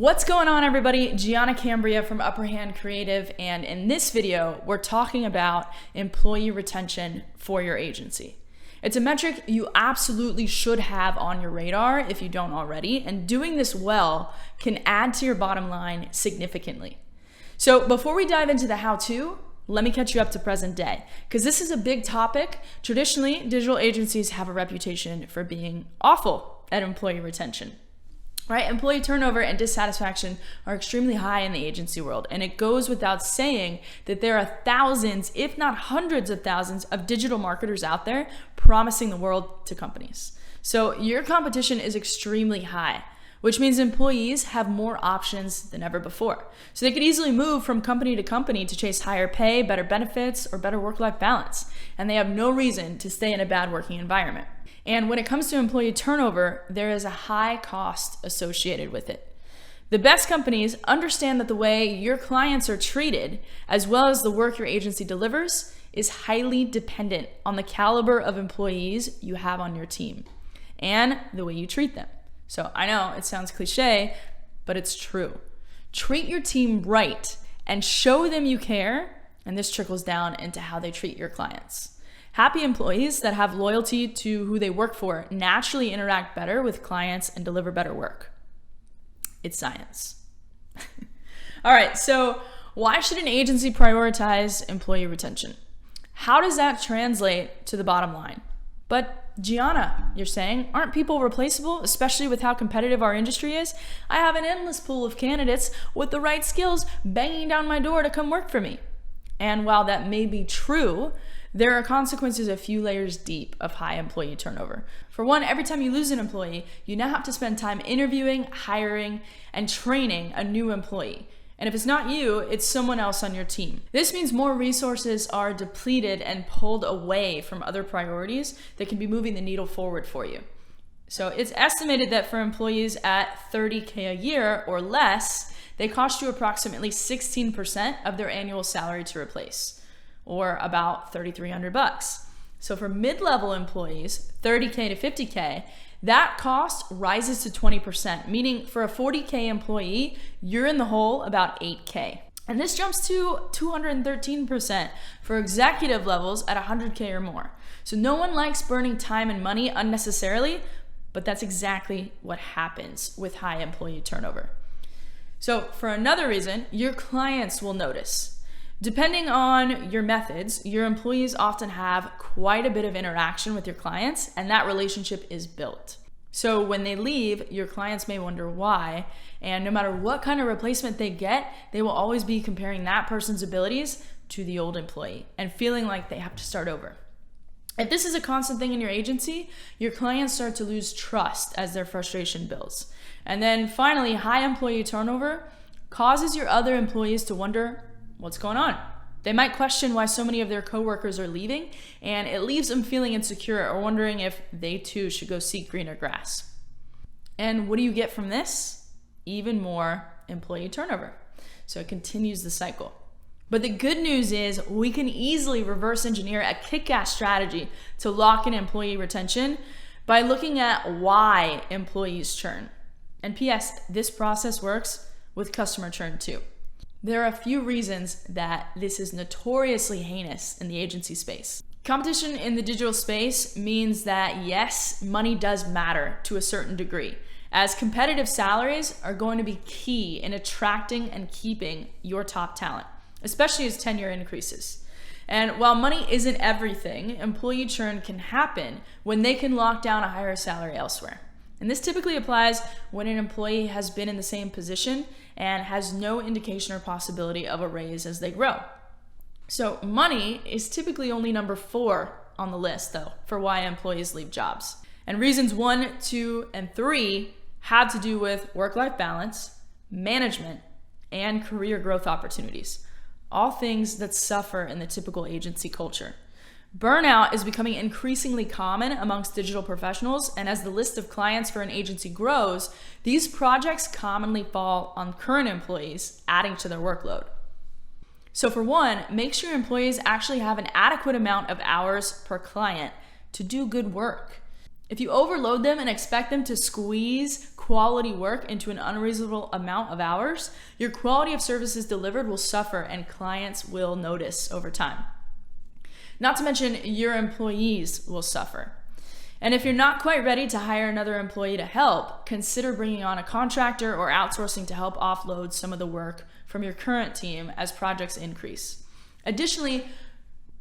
What's going on, everybody? Gianna Cambria from Upper Hand Creative, and in this video, we're talking about employee retention for your agency. It's a metric you absolutely should have on your radar if you don't already, and doing this well can add to your bottom line significantly. So before we dive into the how-to, let me catch you up to present day, because this is a big topic. Traditionally, digital agencies have a reputation for being awful at employee retention. Right? Employee turnover and dissatisfaction are extremely high in the agency world, and it goes without saying that there are thousands, if not hundreds of thousands, of digital marketers out there promising the world to companies. So your competition is extremely high, which means employees have more options than ever before. So they could easily move from company to company to chase higher pay, better benefits, or better work-life balance, and they have no reason to stay in a bad working environment. And when it comes to employee turnover, there is a high cost associated with it. The best companies understand that the way your clients are treated, as well as the work your agency delivers, is highly dependent on the caliber of employees you have on your team and the way you treat them. So I know it sounds cliche, but it's true. Treat your team right and show them you care, and this trickles down into how they treat your clients. Happy employees that have loyalty to who they work for naturally interact better with clients and deliver better work. It's science. All right, so why should an agency prioritize employee retention? How does that translate to the bottom line? But Gianna, you're saying, aren't people replaceable, especially with how competitive our industry is? I have an endless pool of candidates with the right skills banging down my door to come work for me. And while that may be true, there are consequences a few layers deep of high employee turnover. For one, every time you lose an employee, you now have to spend time interviewing, hiring, and training a new employee. And if it's not you, it's someone else on your team. This means more resources are depleted and pulled away from other priorities that can be moving the needle forward for you. So it's estimated that for employees at $30K a year or less, they cost you approximately 16% of their annual salary to replace, or about $3,300. So for mid-level employees, $30K to $50K, that cost rises to 20%, meaning for a $40K employee, you're in the hole about $8K. And this jumps to 213% for executive levels at $100K or more. So no one likes burning time and money unnecessarily, but that's exactly what happens with high employee turnover. So for another reason, your clients will notice. Depending on your methods, your employees often have quite a bit of interaction with your clients, and that relationship is built. So when they leave, your clients may wonder why, and no matter what kind of replacement they get, they will always be comparing that person's abilities to the old employee and feeling like they have to start over. If this is a constant thing in your agency, your clients start to lose trust as their frustration builds. And then finally, high employee turnover causes your other employees to wonder, what's going on? They might question why so many of their coworkers are leaving, and it leaves them feeling insecure or wondering if they too should go seek greener grass. And what do you get from this? Even more employee turnover. So it continues the cycle. But the good news is we can easily reverse engineer a kick-ass strategy to lock in employee retention by looking at why employees churn. And P.S., this process works with customer churn too. There are a few reasons that this is notoriously heinous in the agency space. Competition in the digital space means that yes, money does matter to a certain degree, as competitive salaries are going to be key in attracting and keeping your top talent, especially as tenure increases. And while money isn't everything, employee churn can happen when they can lock down a higher salary elsewhere. And this typically applies when an employee has been in the same position and has no indication or possibility of a raise as they grow. So money is typically only number 4 on the list, though, for why employees leave jobs. And reasons 1, 2, and 3 have to do with work-life balance, management, and career growth opportunities, all things that suffer in the typical agency culture. Burnout is becoming increasingly common amongst digital professionals, and as the list of clients for an agency grows, these projects commonly fall on current employees, adding to their workload. So for one, make sure employees actually have an adequate amount of hours per client to do good work. If you overload them and expect them to squeeze quality work into an unreasonable amount of hours, your quality of services delivered will suffer and clients will notice over time. Not to mention your employees will suffer. And if you're not quite ready to hire another employee to help, consider bringing on a contractor or outsourcing to help offload some of the work from your current team as projects increase. Additionally,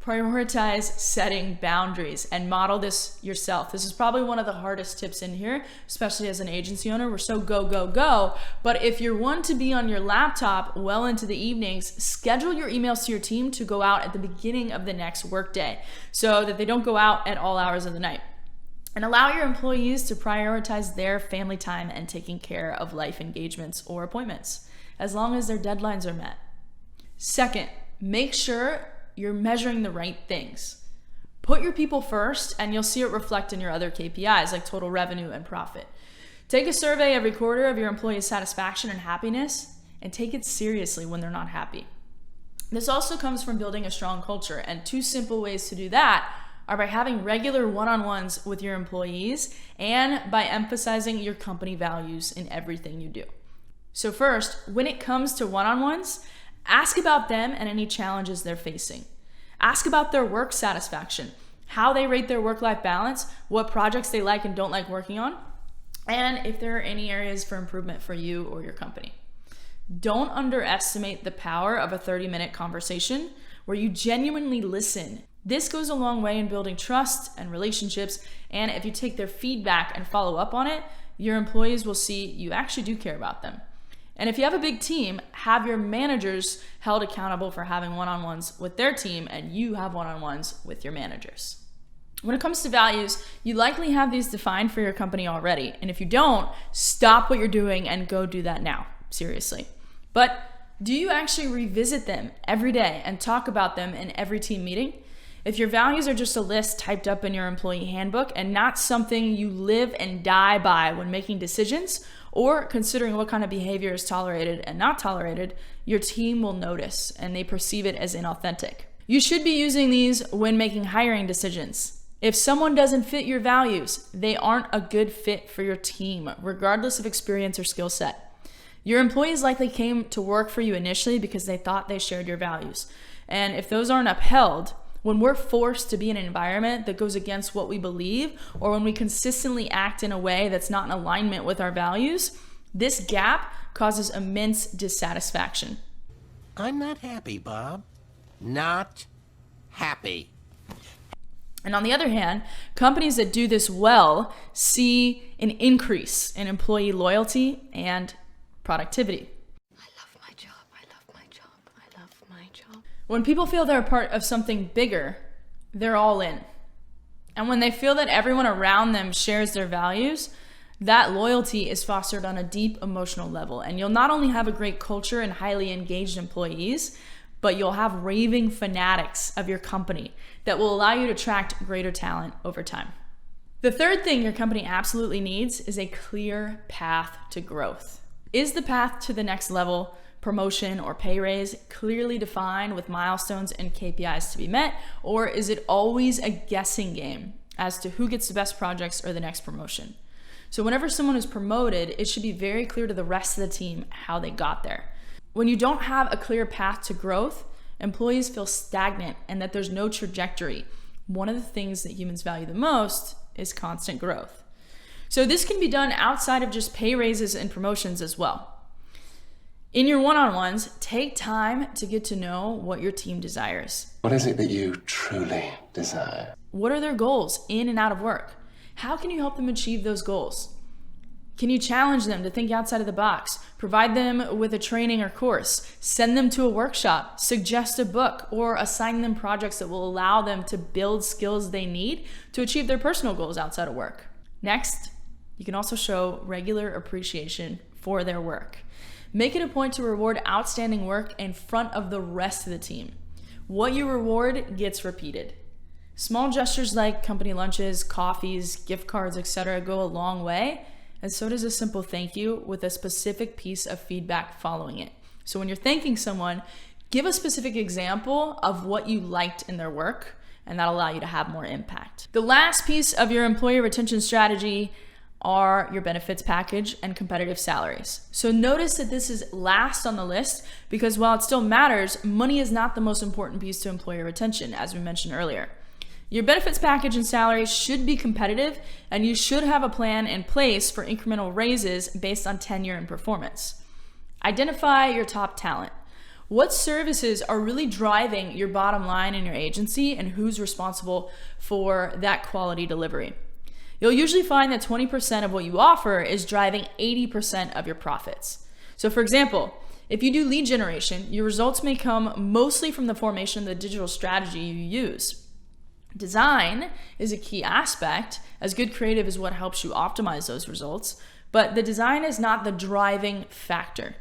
prioritize setting boundaries and model this yourself. This is probably one of the hardest tips in here, especially as an agency owner. We're so go, go, go. But if you're one to be on your laptop well into the evenings, schedule your emails to your team to go out at the beginning of the next workday so that they don't go out at all hours of the night. And allow your employees to prioritize their family time and taking care of life engagements or appointments, as long as their deadlines are met. Second, make sure you're measuring the right things. Put your people first, and you'll see it reflect in your other KPIs like total revenue and profit. Take a survey every quarter of your employees' satisfaction and happiness, and take it seriously when they're not happy. This also comes from building a strong culture, and 2 simple ways to do that are by having regular one-on-ones with your employees and by emphasizing your company values in everything you do. So first, when it comes to one-on-ones, ask about them and any challenges they're facing. Ask about their work satisfaction, how they rate their work-life balance, what projects they like and don't like working on, and if there are any areas for improvement for you or your company. Don't underestimate the power of a 30-minute conversation where you genuinely listen. This goes a long way in building trust and relationships, and if you take their feedback and follow up on it, your employees will see you actually do care about them. And if you have a big team, have your managers held accountable for having one-on-ones with their team, and you have one-on-ones with your managers. When it comes to values, you likely have these defined for your company already. And if you don't, stop what you're doing and go do that now, seriously. But do you actually revisit them every day and talk about them in every team meeting? If your values are just a list typed up in your employee handbook and not something you live and die by when making decisions, or considering what kind of behavior is tolerated and not tolerated, your team will notice and they perceive it as inauthentic. You should be using these when making hiring decisions. If someone doesn't fit your values, they aren't a good fit for your team, regardless of experience or skill set. Your employees likely came to work for you initially because they thought they shared your values. And if those aren't upheld, when we're forced to be in an environment that goes against what we believe, or when we consistently act in a way that's not in alignment with our values, this gap causes immense dissatisfaction. I'm not happy, Bob. Not happy. And on the other hand, companies that do this well see an increase in employee loyalty and productivity. When people feel they're a part of something bigger, they're all in. And when they feel that everyone around them shares their values, that loyalty is fostered on a deep emotional level. And you'll not only have a great culture and highly engaged employees, but you'll have raving fanatics of your company that will allow you to attract greater talent over time. The third thing your company absolutely needs is a clear path to growth. Is the path to the next level, promotion, or pay raise clearly defined with milestones and KPIs to be met, or is it always a guessing game as to who gets the best projects or the next promotion? So whenever someone is promoted, it should be very clear to the rest of the team how they got there. When you don't have a clear path to growth, employees feel stagnant and that there's no trajectory. One of the things that humans value the most is constant growth. So this can be done outside of just pay raises and promotions as well. In your one-on-ones, take time to get to know what your team desires. What is it that you truly desire? What are their goals in and out of work? How can you help them achieve those goals? Can you challenge them to think outside of the box? Provide them with a training or course? Send them to a workshop? Suggest a book? Or assign them projects that will allow them to build skills they need to achieve their personal goals outside of work? Next, you can also show regular appreciation for their work. Make it a point to reward outstanding work in front of the rest of the team. What you reward gets repeated. Small gestures like company lunches, coffees, gift cards, etc. go a long way, and so does a simple thank you with a specific piece of feedback following it. So when you're thanking someone, give a specific example of what you liked in their work, and that'll allow you to have more impact. The last piece of your employee retention strategy are your benefits package and competitive salaries. So notice that this is last on the list because while it still matters, money is not the most important piece to employer retention, as we mentioned earlier. Your benefits package and salaries should be competitive, and you should have a plan in place for incremental raises based on tenure and performance. Identify your top talent. What services are really driving your bottom line in your agency, and who's responsible for that quality delivery? You'll usually find that 20% of what you offer is driving 80% of your profits. So for example, if you do lead generation, your results may come mostly from the formation of the digital strategy you use. Design is a key aspect, as good creative is what helps you optimize those results, but the design is not the driving factor.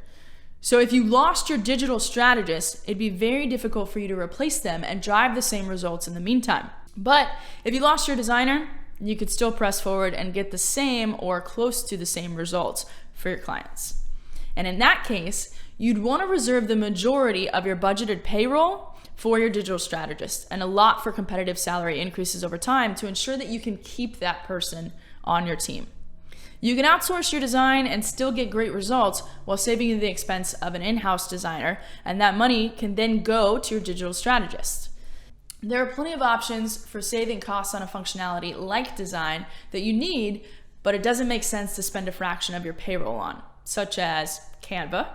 So if you lost your digital strategist, it'd be very difficult for you to replace them and drive the same results in the meantime. But if you lost your designer, you could still press forward and get the same or close to the same results for your clients. And in that case, you'd want to reserve the majority of your budgeted payroll for your digital strategist and a lot for competitive salary increases over time to ensure that you can keep that person on your team. You can outsource your design and still get great results while saving you the expense of an in-house designer, and that money can then go to your digital strategist. There are plenty of options for saving costs on a functionality like design that you need, but it doesn't make sense to spend a fraction of your payroll on, such as Canva,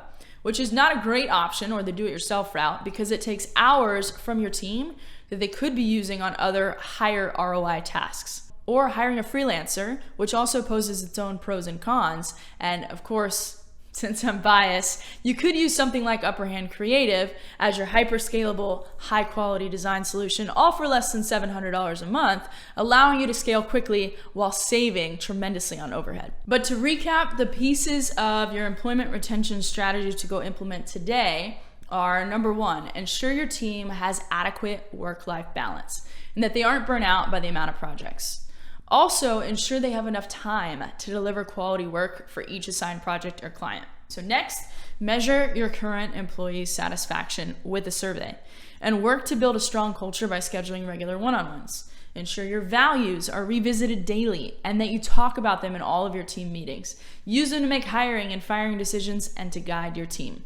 which is not a great option, or the do-it-yourself route, because it takes hours from your team that they could be using on other higher ROI tasks. Or hiring a freelancer, which also poses its own pros and cons. And of course, since I'm biased, you could use something like Upperhand Creative as your hyper-scalable, high-quality design solution, all for less than $700 a month, allowing you to scale quickly while saving tremendously on overhead. But to recap, the pieces of your employment retention strategy to go implement today are: number one, ensure your team has adequate work-life balance and that they aren't burnt out by the amount of projects. Also, ensure they have enough time to deliver quality work for each assigned project or client. So next, measure your current employee satisfaction with a survey and work to build a strong culture by scheduling regular one-on-ones. Ensure your values are revisited daily and that you talk about them in all of your team meetings. Use them to make hiring and firing decisions and to guide your team.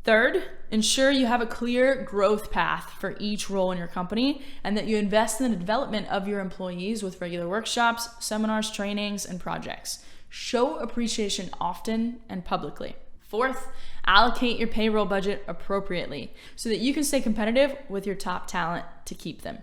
Third, ensure you have a clear growth path for each role in your company and that you invest in the development of your employees with regular workshops, seminars, trainings, and projects. Show appreciation often and publicly. Fourth, allocate your payroll budget appropriately so that you can stay competitive with your top talent to keep them.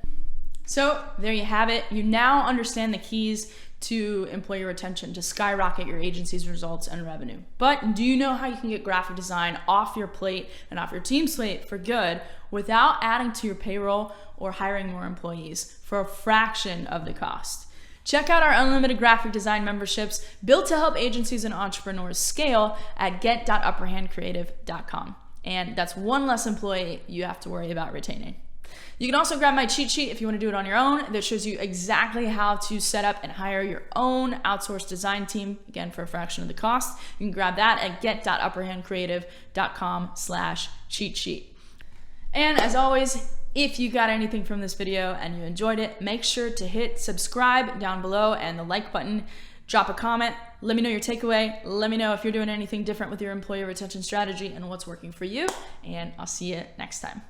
So there you have it. You now understand the keys to employee retention to skyrocket your agency's results and revenue. But do you know how you can get graphic design off your plate and off your team's plate for good without adding to your payroll or hiring more employees for a fraction of the cost? Check out our unlimited graphic design memberships built to help agencies and entrepreneurs scale at get.upperhandcreative.com. And that's one less employee you have to worry about retaining. You can also grab my cheat sheet if you want to do it on your own that shows you exactly how to set up and hire your own outsourced design team, again, for a fraction of the cost. You can grab that at get.upperhandcreative.com/cheat sheet. And as always, if you got anything from this video and you enjoyed it, make sure to hit subscribe down below and the like button. Drop a comment. Let me know your takeaway. Let me know if you're doing anything different with your employee retention strategy and what's working for you. And I'll see you next time.